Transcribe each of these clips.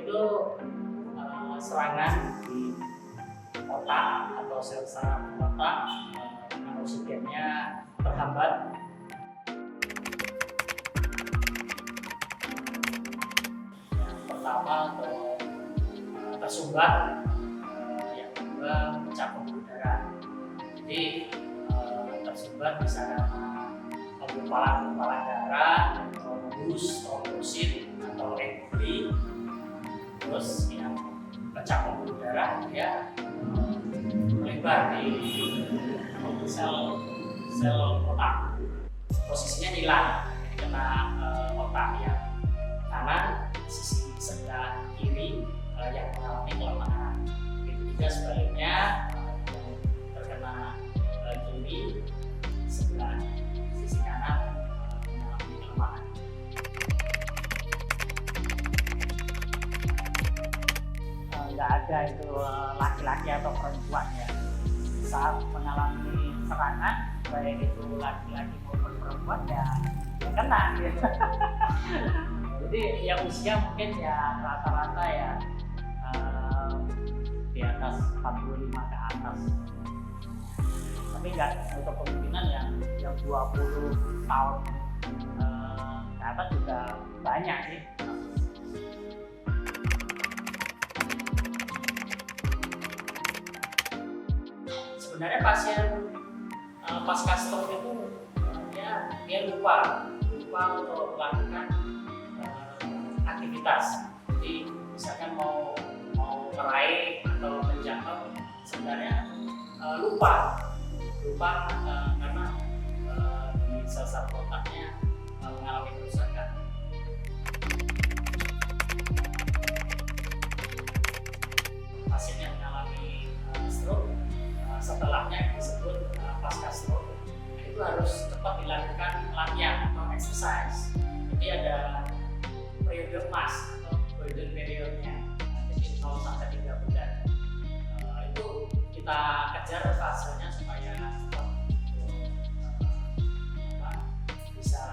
itu serangan di otak atau sel saraf otak, oksigennya terhambat. Yang pertama atau tersumbat, yang kedua pecah pembuluh darah. Jadi tersumbat bisa karena gumpalan darah, trombus, trombosit atau emboli. Terus yang pecah pembuluh darah dia melebar di sel otak, posisinya hilang, jadi kena otak yang kanan, sisi sebelah kiri yang mengalami kelemahan. Begitu juga sebaliknya, terkena kiri sebelah sisi kanan mengalami kelemahan. Nggak ada itu laki-laki atau perempuan ya, saat mengalami serangan baik itu laki-laki maupun perempuan ya kena gitu. Jadi yang usia mungkin ya rata-rata ya di atas 45 ke atas, tapi nggak untuk kemungkinan yang 20 tahun ke atas juga banyak sih. Sebenarnya pasien pasca stroke itu dia lupa untuk melakukan aktivitas. Jadi misalkan mau meraih atau menjangkau, sebenarnya lupa karena di sel saraf otaknya mengalami kerusakan. Pasiennya mengalami stroke, setelahnya disebut pasca stroke, itu harus cepat dilakukan latihan atau exercise. Jadi ada periode emas atau golden periodnya, jadi 0 sampai 3 bulan. Itu kita kejar fasenya supaya bisa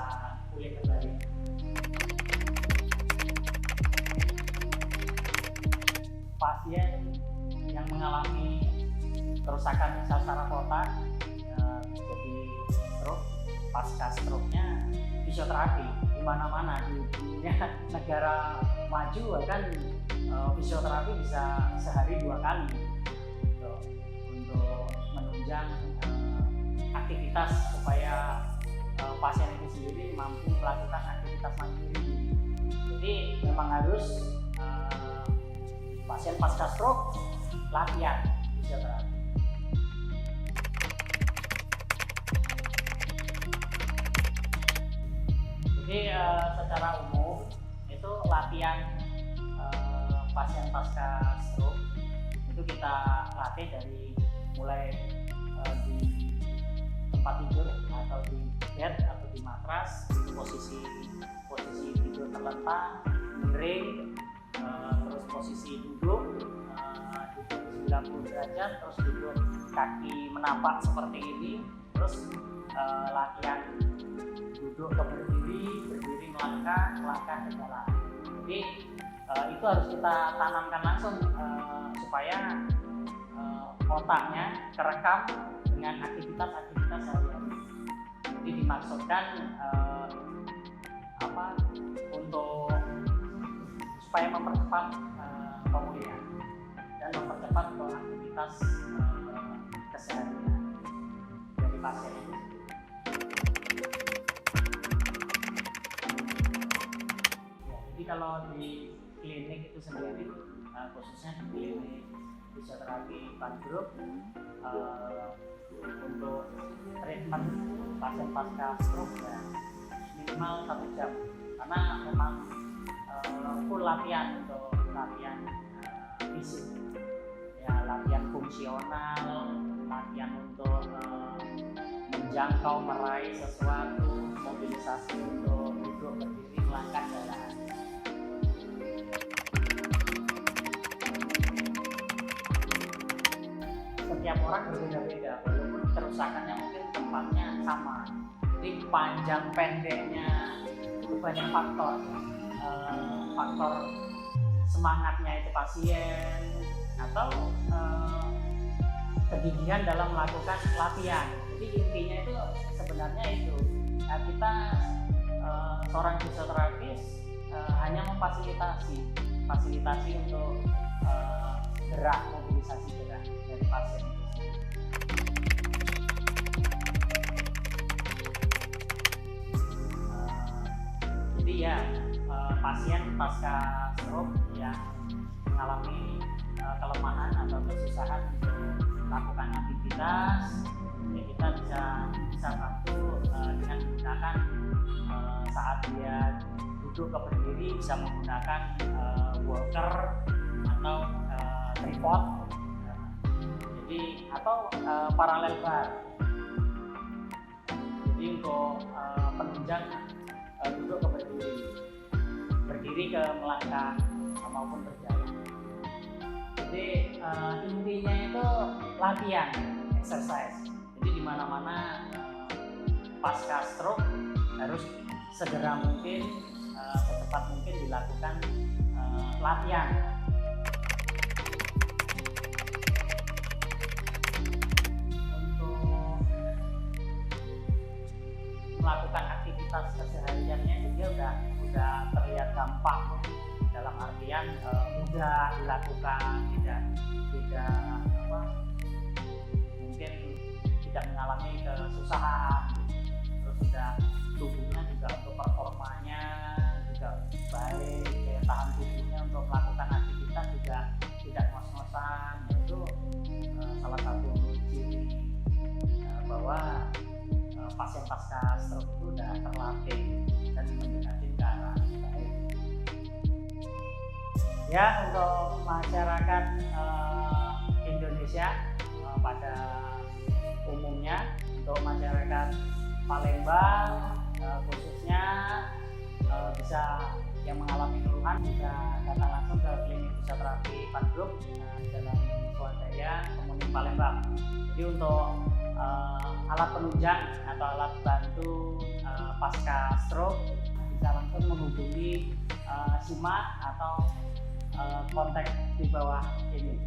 pulih kembali. Pasien yang mengalami kerusakan sel saraf otak jadi stroke, pasca stroke-nya fisioterapi di mana-mana di dunia negara maju kan fisioterapi bisa sehari 2 kali gitu, untuk menunjang aktivitas supaya pasien itu sendiri mampu melakukan aktivitas mandiri. Jadi memang harus pasien pasca stroke latihan fisioterapi. Jadi secara umum itu latihan pasien pasca stroke itu kita latih dari mulai di tempat tidur atau di bed atau di matras, posisi tidur terlentang, miring, terus posisi duduk 90 derajat, terus duduk kaki menapak seperti ini, terus latihan duduk ke berdiri melangkah ke jalan. Jadi itu harus kita tanamkan langsung supaya otaknya kerekam dengan aktivitas sehari-hari. Jadi dimaksudkan untuk supaya mempercepat pemulihan dan mempercepat aktivitas keseharian dari pasien itu. Jadi kalau di klinik itu sendiri, khususnya di klinik fisioterapi Bandung, untuk treatment pasien pasca stroke ya minimal 1 jam, karena memang full latihan untuk latihan fisik, ya latihan fungsional, latihan untuk menjangkau meraih sesuatu, mobilisasi untuk duduk berdiri melangkah jalan. Setiap orang berbeda-beda, walaupun kerusakannya mungkin tempatnya sama, jadi panjang pendeknya itu banyak faktor semangatnya itu pasien atau kegigihan dalam melakukan latihan. Jadi intinya itu sebenarnya itu kita seorang fisioterapis hanya fasilitasi untuk gerak, mobilisasi gerak dari pasien itu. Jadi ya pasien pasca stroke yang mengalami kelemahan atau kesusahan untuk melakukan aktivitas, ya kita bisa bantu dengan menggunakan saat dia duduk ke berdiri bisa menggunakan walker atau tripod, jadi atau paralel bar. Jadi untuk penunjang duduk ke berdiri ke melangkah maupun berjalan. Jadi intinya itu latihan, exercise. Jadi di mana-mana pasca stroke harus segera mungkin, secepat mungkin dilakukan latihan. Untuk melakukan aktivitas kesehariannya dia udah terlihat gampang, dalam artian mudah dilakukan, tidak mungkin tidak mengalami kesusahan, terus sudah tubuhnya juga untuk performanya juga baik, daya tahan tubuhnya untuk melakukan aktivitas juga tidak ngos-ngosan. Itu salah satu ciri bahwa pasien pasca stroke itu sudah terlatih dan mendekati ke arah baik. Ya, untuk masyarakat Indonesia pada umumnya, untuk masyarakat Palembang khususnya bisa yang mengalami keluhan bisa datang langsung ke klinik fisioterapi Pandruk Jalan Swadaya, Kemuning Palembang. Jadi untuk alat penunjang atau alat bantu pasca stroke bisa langsung menghubungi simak atau kontak di bawah ini.